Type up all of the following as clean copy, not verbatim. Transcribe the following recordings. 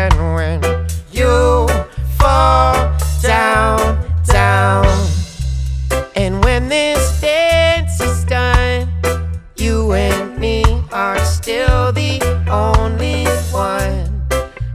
again when you fall down, down. And when this dance is done, you and me are still the only one.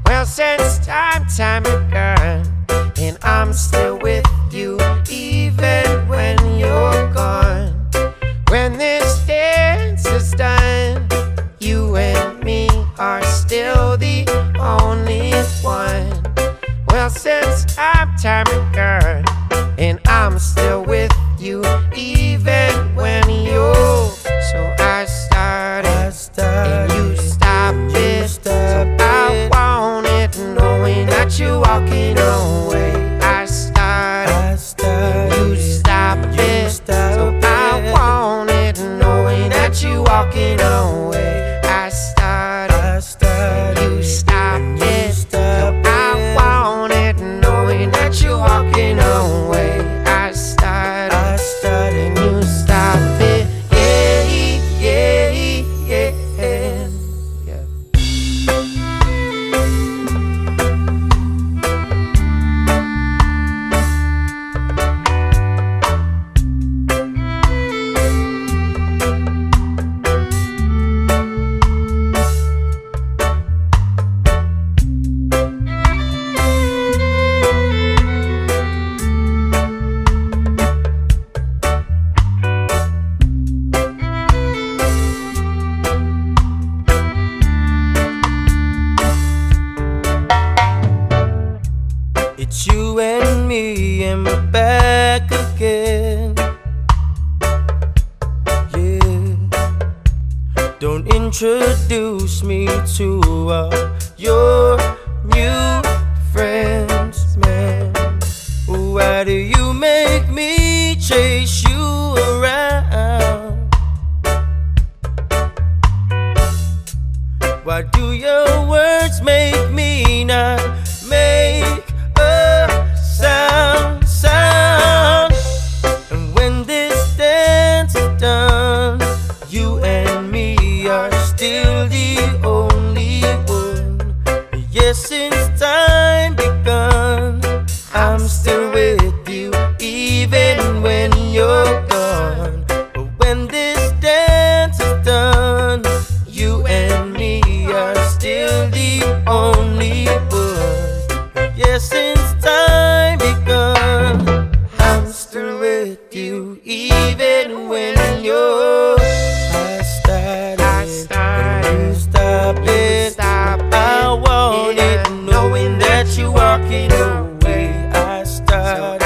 Well, since time begun, and I'm still with you even when you're gone. When this dance is done, you and me are still the only one. Well, since time begun, and I'm still with you even when you. So I started, and you stopped it. So I want it, knowing that you're walking away. I started, and you stopped it. So I want it, knowing that you're walking away. I started, and you stopped it. So I want it, knowing that you're walking away. I started, and you stopped it. Yeah, yeah, yeah, yeah. It's you and me, and we're back again. Yeah. Don't introduce me to your new friends, man. Why do you make me chase you around? Why do your words make me not make sound? And when this dance is done, you and me are still the only one. Yes, since time begun, I'm still with you even when you're gone. But when this dance is done, you and me are still the only one. Yes, since time begun, I'm still with you even when you're. I started, you stop it. I want it, knowing that you're walking away. I started.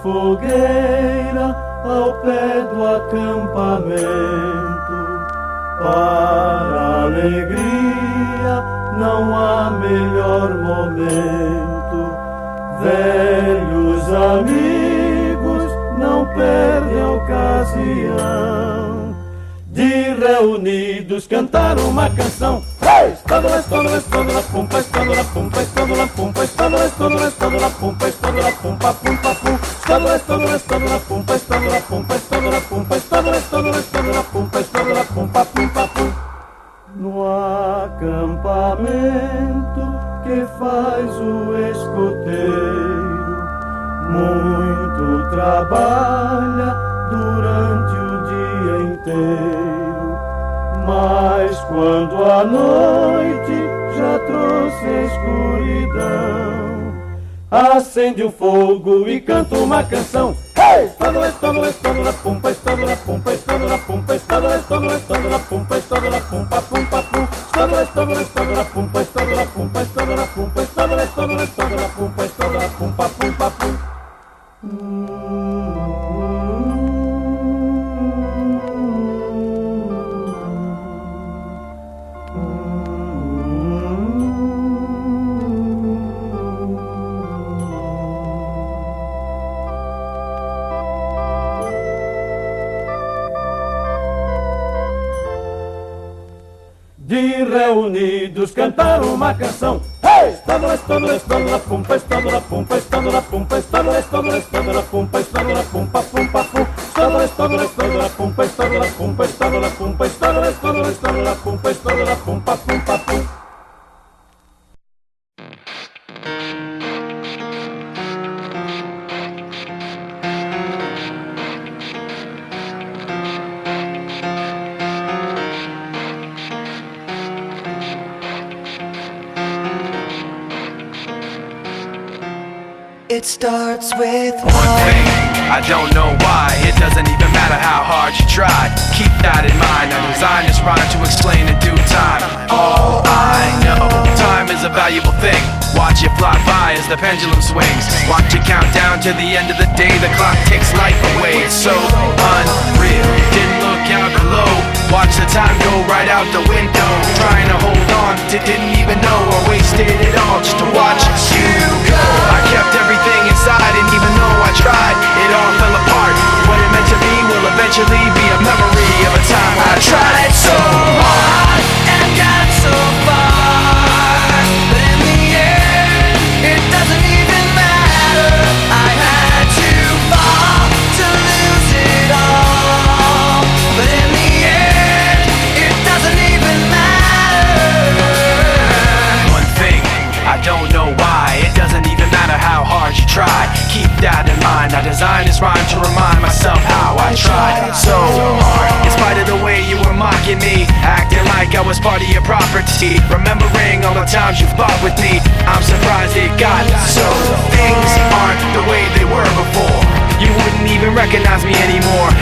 fogueira ao pé do acampamento. Para a alegria não há melhor momento. Velhos amigos não perdem ocasião de reunidos cantar uma canção. Estando la pumpa, estando la pumpa, estando la pumpa, estando la pumpa, estando la pumpa, pumpa pum. Estando la pumpa, estando la pumpa, estando la pumpa, estando la pumpa, estando la pumpa, estando la pumpa, pumpa pum. No acampamento que faz o escoteiro, muito trabalha durante o dia inteiro. Mas quando a noite já trouxe a escuridão, acende um fogo e canta uma canção. Estando la pumpa, estando la pumpa, estando la pumpa, estando la pumpa, estando la pumpa, pumpa pum. Estando la pumpa, estando la pumpa, estando la pumpa, estando la pumpa, estando la pumpa, pumpa pum. De reunidos cantar uma canção. Estando la pumpa, estando la pumpa, estando la pumpa, estando la pumpa, pumpa pum. Estando la pumpa, estando la pumpa, estando la pumpa, estando la pumpa, pumpa pum. It starts with one thing, I don't know why. It doesn't even matter how hard you try. Keep that in mind, I designed this rhyme to explain in due time. All I know, time is a valuable thing. Watch it fly by as the pendulum swings. Watch it count down to the end of the day. The clock takes life away, it's so unreal. Didn't look out below, watch the time go right out the window. Trying to hold on, didn't even know I wasted it all just to watch you go. I kept everything inside, and even though I tried, it all fell apart. What it meant to be will eventually be a memory of a time when I tried so hard and got so far, but in the end, it doesn't even matter. I had to fall to lose it all, but in the end, it doesn't even matter. One thing, I don't know why. It doesn't even matter how hard you try. Keep that in mind. I designed this rhyme to remind myself how I tried so hard. In spite of the way you were mocking me, acting like I was part of your property, remembering all the times you fought with me, I'm surprised it got so. Things aren't the way they were before. You wouldn't even recognize me anymore.